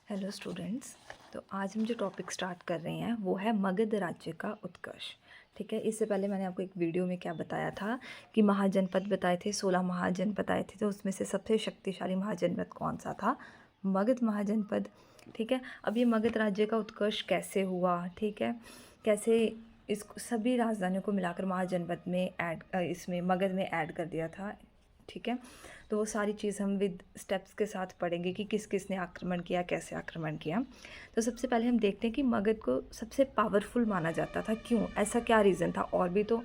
Hello students. तो आज हम जो टॉपिक स्टार्ट कर रहे हैं वो है मगध राज्य का उत्कर्ष। ठीक है, इससे पहले मैंने आपको एक वीडियो में क्या बताया था कि महाजनपद बताए थे, 16 महाजनपद बताए थे। तो उसमें से सबसे शक्तिशाली महाजनपद कौन सा था? मगध महाजनपद। ठीक है, अब ये मगध राज्य का उत्कर्ष कैसे हुआ? ठीक है, कैसे इस सभी राजधानियों को मिलाकर महाजनपद में इसमें मगध में ऐड कर दिया था। ठीक है, तो वो सारी चीज़ हम विद स्टेप्स के साथ पढ़ेंगे कि किस किस ने आक्रमण किया, कैसे आक्रमण किया। तो सबसे पहले हम देखते हैं कि मगध को सबसे पावरफुल माना जाता था। क्यों? ऐसा क्या रीज़न था? और भी तो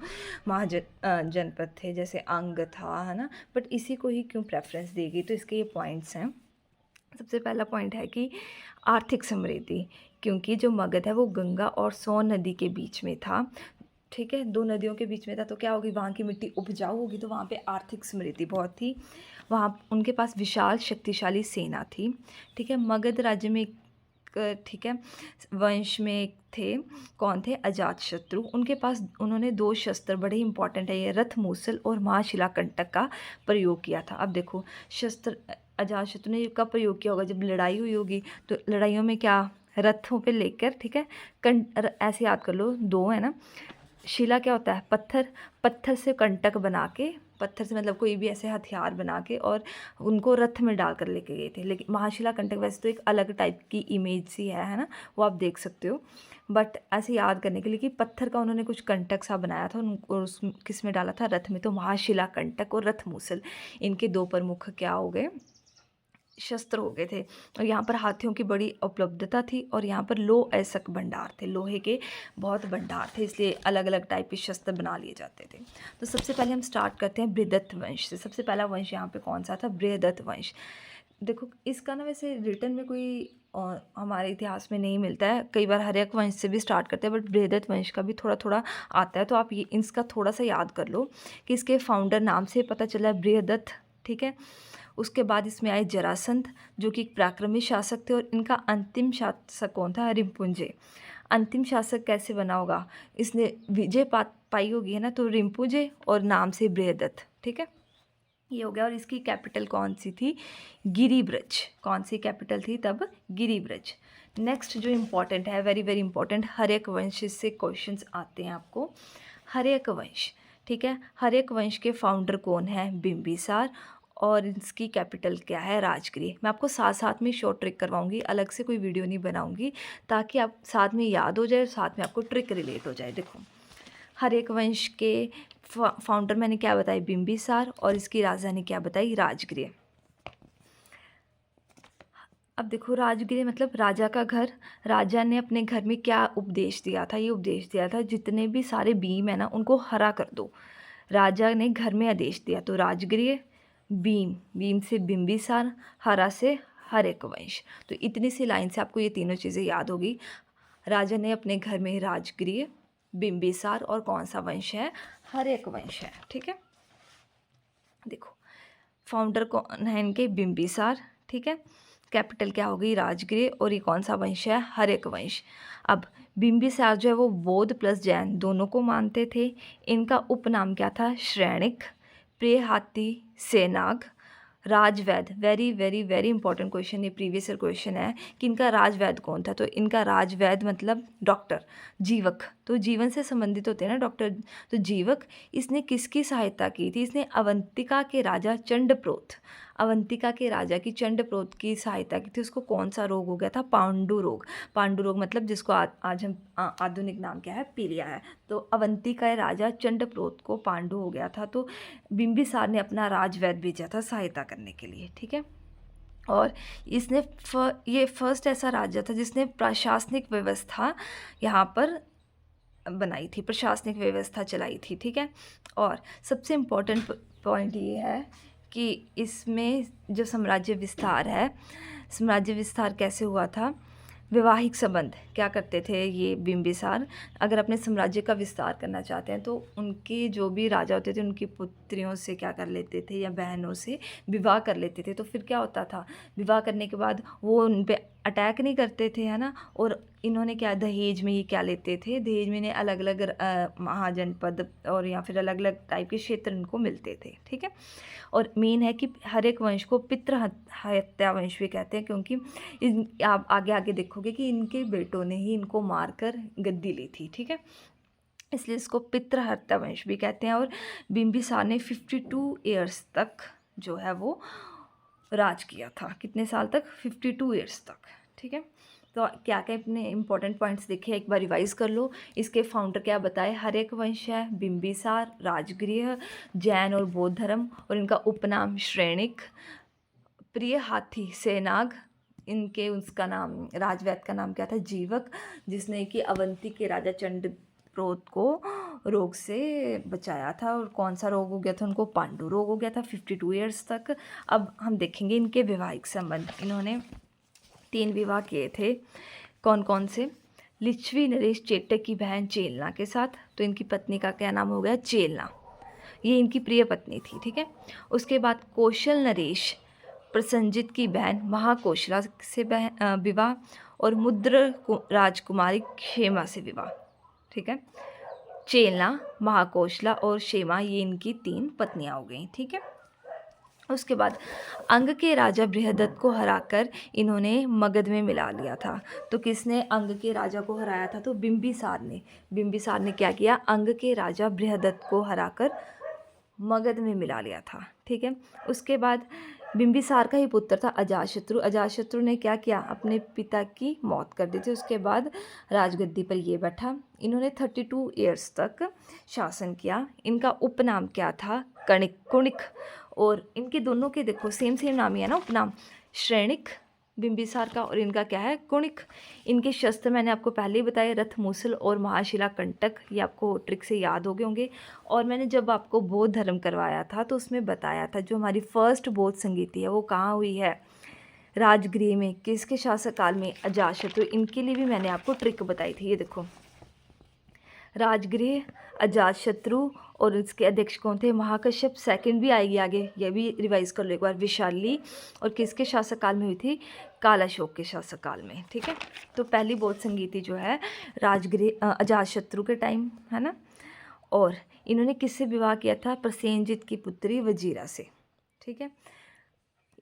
जनपद थे, जैसे अंग था, है ना, बट इसी को ही क्यों प्रेफरेंस दी गई? तो इसके ये पॉइंट्स हैं। सबसे पहला पॉइंट है कि आर्थिक समृद्धि, क्योंकि जो मगध है वो गंगा और सोन नदी के बीच में था। ठीक है, दो नदियों के बीच में था, तो क्या होगी, वहाँ की मिट्टी उपजाऊ होगी, तो वहाँ पे आर्थिक समृद्धि बहुत थी। वहाँ उनके पास विशाल शक्तिशाली सेना थी। ठीक है, मगध राज्य में ठीक है, वंश में एक थे, कौन थे? अजातशत्रु। उनके पास उन्होंने दो शस्त्र, बड़े इंपॉर्टेंट है ये, रथ मूसल और महाशिलाकंटक का प्रयोग किया था। अब देखो, शस्त्र अजातशत्रु ने कब प्रयोग किया होगा? जब लड़ाई हुई होगी। तो लड़ाइयों में क्या, रथों पे लेकर, ठीक है, ऐसे याद कर लो, दो है ना। शिला क्या होता है? पत्थर। पत्थर से कंटक बना के, पत्थर से मतलब कोई भी ऐसे हथियार बना के, और उनको रथ में डालकर लेके गए थे। लेकिन महाशिला कंटक वैसे तो एक अलग टाइप की इमेज सी है ना, वो आप देख सकते हो। बट ऐसे याद करने के लिए कि पत्थर का उन्होंने कुछ कंटक सा बनाया था, उनको उस किस में डाला था? रथ में। तो महाशिला कंटक और रथ मूसल, इनके दो प्रमुख क्या हो गए? शस्त्र हो गए थे। और यहाँ पर हाथियों की बड़ी उपलब्धता थी, और यहाँ पर लोह अयस्क भंडार थे, लोहे के बहुत भंडार थे, इसलिए अलग अलग टाइप के शस्त्र बना लिए जाते थे। तो सबसे पहले हम स्टार्ट करते हैं बृहदत्त वंश से। सबसे पहला वंश यहाँ पे कौन सा था? बृहदत्त वंश। देखो, इसका ना वैसे रिटर्न में कोई हमारे इतिहास में नहीं मिलता है। कई बार हर्यक वंश से भी स्टार्ट करते हैं, बट बृहदत्त वंश का भी थोड़ा थोड़ा आता है। तो आप ये इसका थोड़ा सा याद कर लो कि इसके फाउंडर नाम से पता चला बृहदत्त। ठीक है, उसके बाद इसमें आए जरासंध, जो कि एक पराक्रमी शासक थे, और इनका अंतिम शासक कौन था? रिम्पुंजे। अंतिम शासक कैसे बना होगा? इसने विजय पाई होगी, है ना, तो रिम्पुंजे, और नाम से बृहदत्त। ठीक है, ये हो गया। और इसकी कैपिटल कौन सी थी? गिरिब्रज। कौन सी कैपिटल थी तब? गिरिब्रज। नेक्स्ट जो इम्पोर्टेंट है, वेरी वेरी इंपॉर्टेंट, हर्यक वंश से क्वेश्चंस आते हैं आपको। हर्यक वंश, ठीक है, हर्यक वंश के फाउंडर कौन है? बिंबिसार। और इसकी कैपिटल क्या है? राजगृह। मैं आपको साथ साथ में शॉर्ट ट्रिक करवाऊंगी, अलग से कोई वीडियो नहीं बनाऊंगी, ताकि आप साथ में याद हो जाए और साथ में आपको ट्रिक रिलेट हो जाए। देखो, हर्यक वंश के फाउंडर मैंने क्या बताई? बिंबिसार। और इसकी राजधानी क्या बताई? राजगृह। अब देखो, राजगृह मतलब राजा का घर। राजा ने अपने घर में क्या उपदेश दिया था? ये उपदेश दिया था, जितने भी सारे भीम है ना, उनको हरा कर दो। राजा ने घर में आदेश दिया। तो राजगृह, भीम, भीम से बिंबिसार, हरा से हर्यक वंश। तो इतनी सी लाइन से आपको ये तीनों चीज़ें याद होगी। राजा ने अपने घर में राजगृह, बिंबिसार, और कौन सा वंश है? हर्यक वंश है। ठीक है, देखो, फाउंडर कौन है इनके? बिंबिसार। ठीक है, कैपिटल क्या होगी? राजगृह। और ये कौन सा वंश है? हर्यक वंश। अब बिंबिसार जो है वो बौद्ध प्लस जैन दोनों को मानते थे। इनका उपनाम क्या था? श्रेणिक, प्रिय हाथी, सेनाग, राजवैद। Very very very important question, ये प्रीवियस ईयर क्वेश्चन है कि इनका राजवैद कौन था? तो इनका राजवैद मतलब डॉक्टर, जीवक। तो जीवन से संबंधित होते हैं ना डॉक्टर, तो जीवक। इसने किसकी सहायता की थी? इसने अवंतिका के राजा चंडप्रोत, अवंतिका के राजा की चंडप्रोत की सहायता की थी। उसको कौन सा रोग हो गया था? पांडु रोग। पांडु रोग मतलब जिसको आज हम आधुनिक नाम क्या है? पीलिया है। तो अवंतिका राजा चंडप्रोत को पांडु हो गया था, तो बिंबिसार ने अपना राजवैद भेजा था सहायता करने के लिए। ठीक है, और इसने ये फर्स्ट ऐसा राज्य था जिसने प्रशासनिक व्यवस्था यहाँ पर बनाई थी, प्रशासनिक व्यवस्था चलाई थी। ठीक है, और सबसे इम्पोर्टेंट पॉइंट ये है कि इसमें जो साम्राज्य विस्तार है, साम्राज्य विस्तार कैसे हुआ था? वैवाहिक संबंध क्या करते थे ये बिंबिसार? अगर अपने साम्राज्य का विस्तार करना चाहते हैं तो उनके जो भी राजा होते थे उनकी पुत्रियों से क्या कर लेते थे, या बहनों से विवाह कर लेते थे। तो फिर क्या होता था? विवाह करने के बाद वो उन पे अटैक नहीं करते थे, है ना, और इन्होंने क्या दहेज में ये क्या लेते थे, दहेज में इन्हें अलग अलग महाजनपद और या फिर अलग अलग टाइप के क्षेत्र इनको मिलते थे, ठीक है। और मेन है कि हर एक वंश को हत्या वंश भी कहते हैं, क्योंकि आप आगे आगे देखोगे कि इनके बेटों ने ही इनको मारकर गद्दी ली थी, ठीक है, इसलिए इसको हत्या वंश भी कहते हैं। और बिम्बिसार ने 52 ईयर्स तक जो है वो राज किया था। कितने साल तक? 52 ईयर्स तक, ठीक है। तो क्या क्या अपने इंपॉर्टेंट पॉइंट्स देखे, एक बार रिवाइज कर लो। इसके फाउंडर क्या बताए? हर एक वंश है, बिम्बिसार, राजगृह, जैन और बौद्ध धर्म, और इनका उपनाम श्रेणिक, प्रिय हाथी सेनाग, इनके उसका नाम राजवैद्य का नाम क्या था? जीवक, जिसने कि अवंती के राजा चंद्रप्रोत को रोग से बचाया था। और कौन सा रोग हो गया था उनको? पांडु रोग हो गया था 52 ईयर्स तक। अब हम देखेंगे इनके वैवाहिक संबंध। इन्होंने 3 विवाह किए थे। कौन कौन से? लिच्छवी नरेश चेटक की बहन चेलना के साथ, तो इनकी पत्नी का क्या नाम हो गया? चेलना, ये इनकी प्रिय पत्नी थी, ठीक है। उसके बाद कौशल नरेश प्रसंजित की बहन महाकौशला से विवाह, और मुद्र राजकुमारी क्षेमा से विवाह, ठीक है। चेलना, महाकौशला और क्षेमा, ये इनकी 3 पत्नियां हो गई, ठीक है। उसके बाद अंग के राजा बृहदत्त को हराकर इन्होंने मगध में मिला लिया था। तो किसने अंग के राजा को हराया था? तो बिम्बिसार ने। बिम्बिसार ने क्या किया? अंग के राजा बृहदत्त को हराकर मगध में मिला लिया था, ठीक है। उसके बाद बिम्बिसार का ही पुत्र था अजातशत्रु। अजातशत्रु ने क्या किया? अपने पिता की मौत कर दी थी। उसके बाद राजगद्दी पर ये बैठा। इन्होंने 32 ईयर्स तक शासन किया। इनका उपनाम क्या था? कुणिक। और इनके दोनों के देखो सेम सेम नाम ही है ना, उपनाम, श्रेणिक बिम्बिसार का, और इनका क्या है? कुणिक। इनके शस्त्र मैंने आपको पहले ही बताया, रथ मूसल और महाशिला कंटक, ये आपको ट्रिक से याद हो गए होंगे। और मैंने जब आपको बौद्ध धर्म करवाया था तो उसमें बताया था जो हमारी फर्स्ट बौद्ध संगीति है वो कहाँ हुई है? राजगृह में। किसके शासनकाल में? अजातशत्रु। इनके लिए भी मैंने आपको ट्रिक बताई थी, ये देखो, राजगृह, अजातशत्रु, और इसके अध्यक्ष कौन थे? महाकश्यप। सेकंड भी आएगी आगे, ये भी रिवाइज कर लो एक बार। विशाली, और किसके शासनकाल में हुई थी? कालाशोक के शासनकाल में, ठीक है। तो पहली बौद्ध संगीति जो है राजगृह अजातशत्रु के टाइम है ना। और इन्होंने किससे विवाह किया था? प्रसेनजित की पुत्री वजीरा से, ठीक है।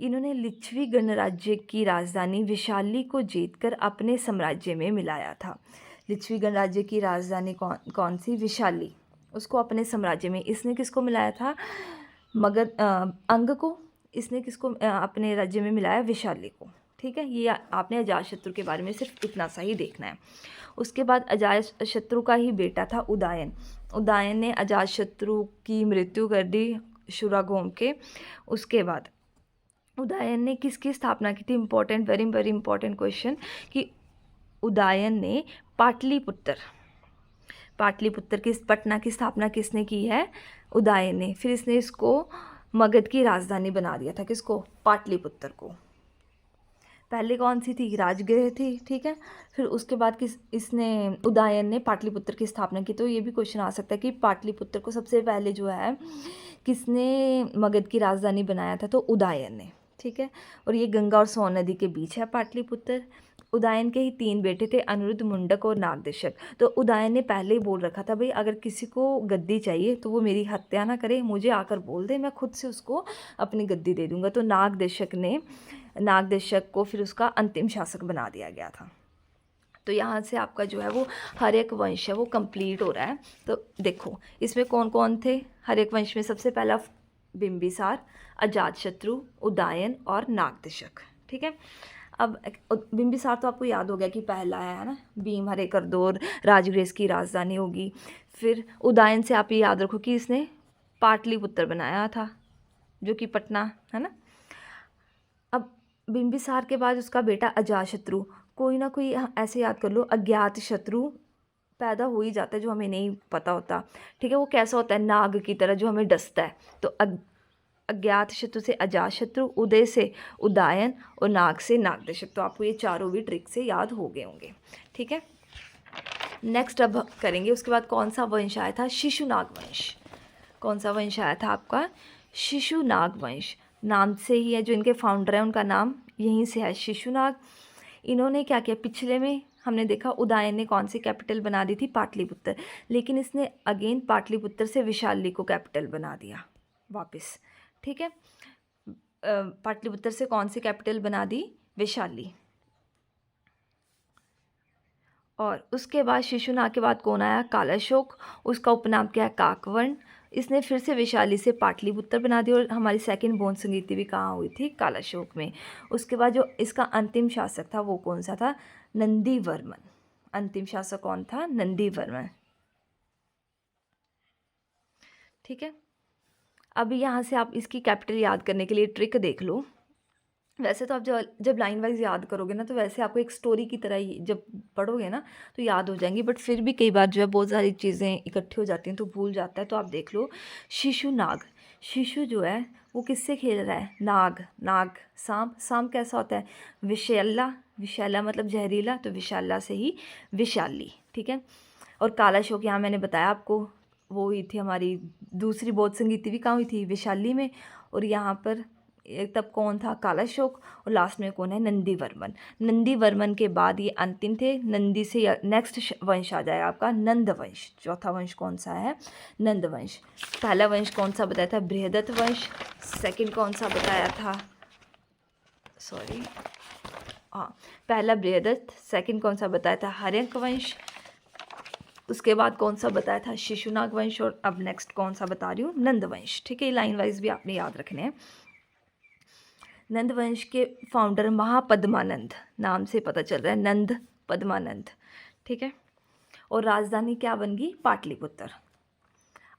इन्होंने लिच्छवी गणराज्य की राजधानी विशाली को जीतकर अपने साम्राज्य में मिलाया था। लिच्छवी गणराज्य की राजधानी कौन सी? विशाली, उसको अपने साम्राज्य में। इसने किसको मिलाया था? मगध अंग को। इसने किसको अपने राज्य में मिलाया? विशाली को, ठीक है। ये आपने अजातशत्रु के बारे में सिर्फ इतना सा ही देखना है। उसके बाद अजातशत्रु का ही बेटा था उदयन। उदयन ने अजातशत्रु की मृत्यु कर दी शुराघोम के। उसके बाद उदयन ने किसकी स्थापना की थी? Important, very very important question, कि उदयन ने पाटलिपुत्र की पटना की स्थापना किसने की है? उदयन ने। फिर इसने इसको मगध की राजधानी बना दिया था। किसको? पाटलिपुत्र को। पहले कौन सी थी? राजगृह थी, ठीक है। फिर उसके बाद इसने उदयन ने पाटलिपुत्र की स्थापना की। तो ये भी क्वेश्चन आ सकता है कि पाटलिपुत्र को सबसे पहले जो है किसने मगध की राजधानी बनाया था? तो उदयन ने, ठीक है। और ये गंगा और सोन नदी के बीच है पाटलिपुत्र। उदयन के ही 3 बेटे थे, अनिरुद्ध, मुंडक और नागदेशक। तो उदयन ने पहले ही बोल रखा था, भाई अगर किसी को गद्दी चाहिए तो वो मेरी हत्या ना करे, मुझे आकर बोल दे, मैं खुद से उसको अपनी गद्दी दे दूंगा। तो नागदेशक को फिर उसका अंतिम शासक बना दिया गया था। तो यहाँ से आपका जो है वो हर एक वंश है वो कंप्लीट हो रहा है। तो देखो इसमें कौन कौन थे हर एक वंश में? सबसे पहला बिम्बिसार, अजातशत्रु, उदयन और नागदेशक, ठीक है। अब बिम्बिसार तो आपको याद हो गया कि पहला है ना, भीम हरे करदोर राजगृह की राजधानी होगी। फिर उदयन से आप ये याद रखो कि इसने पाटलिपुत्र बनाया था जो कि पटना है ना। अब बिम्बिसार के बाद उसका बेटा अजातशत्रु, कोई ना कोई ऐसे याद कर लो अज्ञात शत्रु पैदा हो ही जाता है जो हमें नहीं पता होता, ठीक है। वो कैसा होता है? नाग की तरह जो हमें डसता है। तो अज्ञात शत्रु से अजातशत्रु, उदय से उदयन और नाग से नागदेशक। तो आपको ये चारों भी ट्रिक से याद हो गए होंगे, ठीक है। नेक्स्ट अब करेंगे उसके बाद कौन सा वंश आया था? शिशुनाग वंश। कौन सा वंश आया था आपका? शिशुनाग वंश। नाम से ही है, जो इनके फाउंडर हैं उनका नाम यहीं से है, शिशुनाग। इन्होंने क्या किया? पिछले में हमने देखा उदयन ने कौन सी कैपिटल बना दी थी, पाटलिपुत्र, लेकिन इसने अगेन पाटलिपुत्र से विशाली को कैपिटल बना दिया वापस। ठीक है, पाटलिपुत्र से कौन सी कैपिटल बना दी, वैशाली। और उसके बाद शिशुनाग के बाद कौन आया, कालाशोक, उसका उपनाम क्या है, काकवर्ण। इसने फिर से वैशाली से पाटलिपुत्र बना दी और हमारी सेकंड बोन संगीति भी कहाँ हुई थी, कालाशोक में। उसके बाद जो इसका अंतिम शासक था वो कौन सा था, नंदीवर्मन। अंतिम शासक कौन था, नंदीवर्मन। ठीक है, अब यहाँ से आप इसकी कैपिटल याद करने के लिए ट्रिक देख लो। वैसे तो आप जब लाइन वाइज याद करोगे ना, तो वैसे आपको एक स्टोरी की तरह ही जब पढ़ोगे ना तो याद हो जाएंगी, बट फिर भी कई बार जो है बहुत सारी चीज़ें इकट्ठी हो जाती हैं तो भूल जाता है। तो आप देख लो, शिशु नाग, शिशु जो है वो किससे खेल रहा है, नाग, नाग सांप, सांप कैसा होता है, विशैला, विशैला मतलब जहरीला, तो विशाला से ही विशाली। ठीक है, और काला शोक यहाँ मैंने बताया आपको, वो हुई थी हमारी दूसरी बौद्ध संगीति भी कहाँ हुई थी, वैशाली में। और यहाँ पर तब कौन था, कालाशोक, और लास्ट में कौन है, नंदीवर्मन। नंदीवर्मन के बाद ये अंतिम थे, नंदी से नेक्स्ट वंश आ जाएगा आपका नंद वंश। चौथा वंश कौन सा है, नंद वंश। पहला वंश कौन सा बताया था, बृहदत्त वंश। सेकंड कौन सा बताया था, सॉरी हाँ, पहला बृहदत्त, सेकंड कौन सा बताया था, हर्यक वंश। उसके बाद कौन सा बताया था, शिशुनाग वंश। और अब नेक्स्ट कौन सा बता रही हूँ, नंद वंश। ठीक है, लाइन वाइज भी आपने याद रखने हैं। नंद वंश के फाउंडर महापद्मानंद, नाम से पता चल रहा है, नंद पद्मानंद। ठीक है, और राजधानी क्या बन गई, पाटलिपुत्र।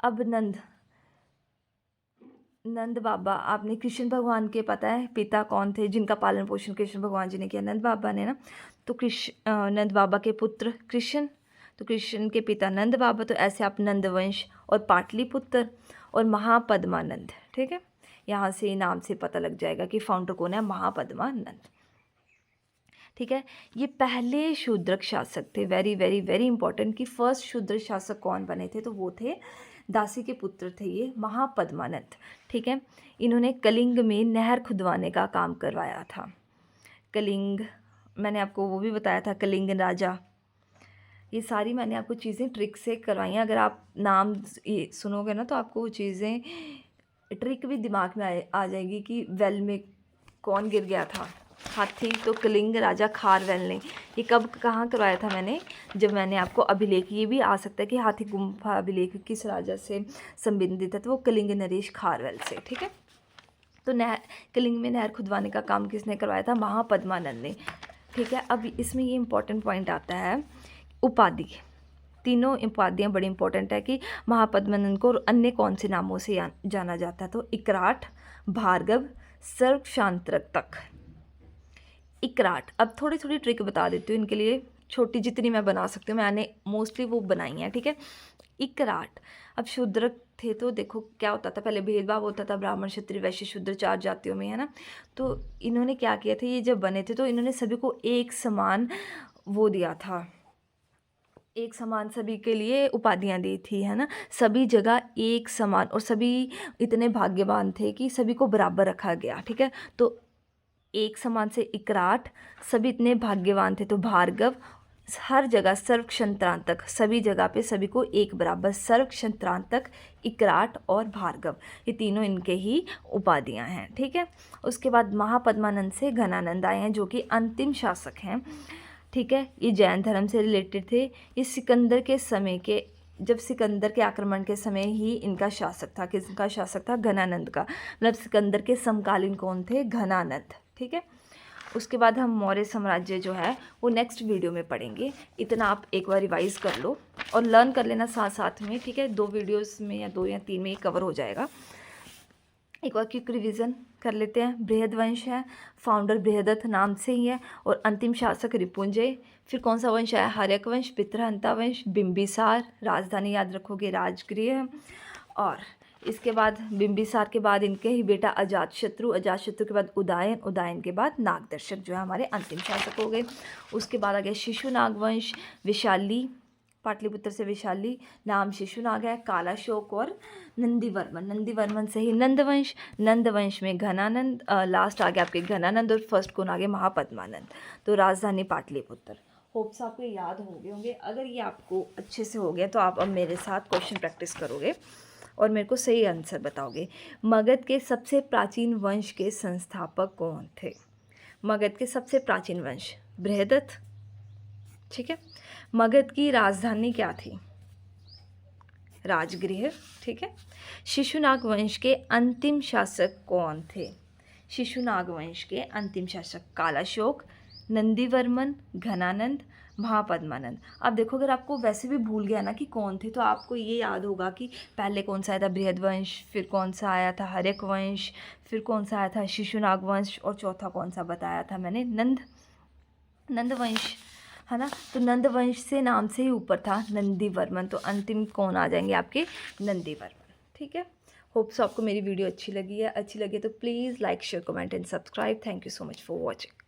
अब नंद बाबा, आपने कृष्ण भगवान के पता है पिता कौन थे, जिनका पालन पोषण कृष्ण भगवान जी ने किया, नंद बाबा ने ना। तो नंद बाबा के पुत्र कृष्ण, तो कृष्ण के पिता नंद बाबा। तो ऐसे आप नंद वंश और पाटलिपुत्र और महापद्मानंद। ठीक है, यहाँ से नाम से पता लग जाएगा कि फाउंडर कौन है, महापद्मानंद। ठीक है, ये पहले शूद्रक शासक थे, वेरी वेरी वेरी इंपॉर्टेंट, कि फर्स्ट शूद्र शासक कौन बने थे, तो वो थे दासी के पुत्र थे ये महापद्मानंद। ठीक है, इन्होंने कलिंग में नहर खुदवाने का काम करवाया था। कलिंग मैंने आपको वो भी बताया था, कलिंग राजा। ये सारी मैंने आपको चीज़ें ट्रिक से करवाई हैं। अगर आप नाम ये सुनोगे ना तो आपको वो चीज़ें ट्रिक भी दिमाग में आ जाएगी कि वेल में कौन गिर गया था, हाथी। तो कलिंग राजा खारवेल ने, ये कब कहाँ करवाया था मैंने, जब मैंने आपको अभिलेख, ये भी आ सकता है कि हाथी गुम्फा अभिलेख किस राजा से संबंधित है, तो वो कलिंग नरेश खारवेल से। ठीक है, तो कलिंग में नहर खुदवाने का काम किसने करवाया था, महापद्मानंद ने। ठीक है, अब इसमें ये इंपॉर्टेंट पॉइंट आता है, उपाधि। तीनों उपाधियाँ बड़ी इंपॉर्टेंट है कि महापद्मानंद को और अन्य कौन से नामों से जाना जाता है, तो इकराट, भार्गव, सर्वशांतरक तक। इकराट, अब थोड़ी थोड़ी ट्रिक बता देती हूँ इनके लिए, छोटी जितनी मैं बना सकती हूँ, मैंने मोस्टली वो बनाई हैं। ठीक है, इकराट, अब शूद्रक थे तो देखो क्या होता था, पहले भेदभाव होता था ब्राह्मण क्षत्रिय वैश्य शूद्र 4 जातियों में, है ना। तो इन्होंने क्या किया था, ये जब बने थे तो इन्होंने सभी को एक समान वो दिया था, एक समान सभी के लिए उपाधियाँ दी थी, है ना। सभी जगह एक समान, और सभी इतने भाग्यवान थे कि सभी को बराबर रखा गया। ठीक है, तो एक समान से इकराट, सभी इतने भाग्यवान थे तो भार्गव, हर जगह सर्वक्षंत्रांतक, सभी जगह पे सभी को एक बराबर, सर्वक्षंत्रांतक, इकराट और भार्गव, ये तीनों इनके ही उपाधियां हैं। ठीक है, उसके बाद महापद्मानंद से घनानंद आए हैं जो कि अंतिम शासक हैं। ठीक है, ये जैन धर्म से रिलेटेड थे। ये सिकंदर के समय के, जब सिकंदर के आक्रमण के समय ही इनका शासक था, किसका शासक था, घनानंद का, मतलब सिकंदर के समकालीन कौन थे, घनानंद। ठीक है, उसके बाद हम मौर्य साम्राज्य जो है वो नेक्स्ट वीडियो में पढ़ेंगे। इतना आप एक बार रिवाइज कर लो और लर्न कर लेना साथ साथ में। ठीक है, 2 वीडियोस में या 2 या 3 में ये कवर हो जाएगा। एक और क्विक रिवीजन कर लेते हैं। बृहद वंश है, फाउंडर बृहदत्त नाम से ही है, और अंतिम शासक रिपुंजय। फिर कौन सा वंश आया, हर्यक वंश, पितृहंता वंश, बिंबिसार, राजधानी याद रखोगे राजगृह। और इसके बाद बिंबिसार के बाद इनके ही बेटा अजातशत्रु, अजातशत्रु के बाद उदयन, उदयन के बाद नागदर्शक जो है हमारे अंतिम शासक हो गए। उसके बाद आ गया शिशुनाग वंश, विशाली, पाटलिपुत्र से विशाली, नाम शिशुनाग है, कालाशोक और नंदीवर्मन, नंदीवर्मन से ही नंदवंश, नंदवंश में घनानंद, लास्ट आ गया आपके घनानंद, और फर्स्ट कौन आ गया, महापद्मानंद। तो राजधानी पाटलिपुत्र। होप्स आपको ये याद होंगे। अगर ये आपको अच्छे से हो गया तो आप अब मेरे साथ क्वेश्चन प्रैक्टिस करोगे और मेरे को सही आंसर बताओगे। मगध के सबसे प्राचीन वंश के संस्थापक कौन थे? मगध के सबसे प्राचीन वंश बृहदत्त, ठीक है। मगध की राजधानी क्या थी? राजगृह, ठीक है। शिशुनाग वंश के अंतिम शासक कौन थे? शिशुनाग वंश के अंतिम शासक कालाशोक, नंदीवर्मन, घनानंद, महापद्मानंद। अब देखो, अगर आपको वैसे भी भूल गया ना कि कौन थे, तो आपको ये याद होगा कि पहले कौन सा आया था बृहदवंश, फिर कौन सा आया था हर्यक वंश, फिर कौन सा आया था शिशुनाग वंश, और चौथा कौन सा बताया था मैंने? नंदवंश, है ना। तो नंदवंश से नाम से ही ऊपर था नंदीवर्मन, तो अंतिम कौन आ जाएंगे आपके? नंदीवर्मन, ठीक है। होप सो आपको मेरी वीडियो अच्छी लगी है तो please like share comment and subscribe. Thank you so much for watching.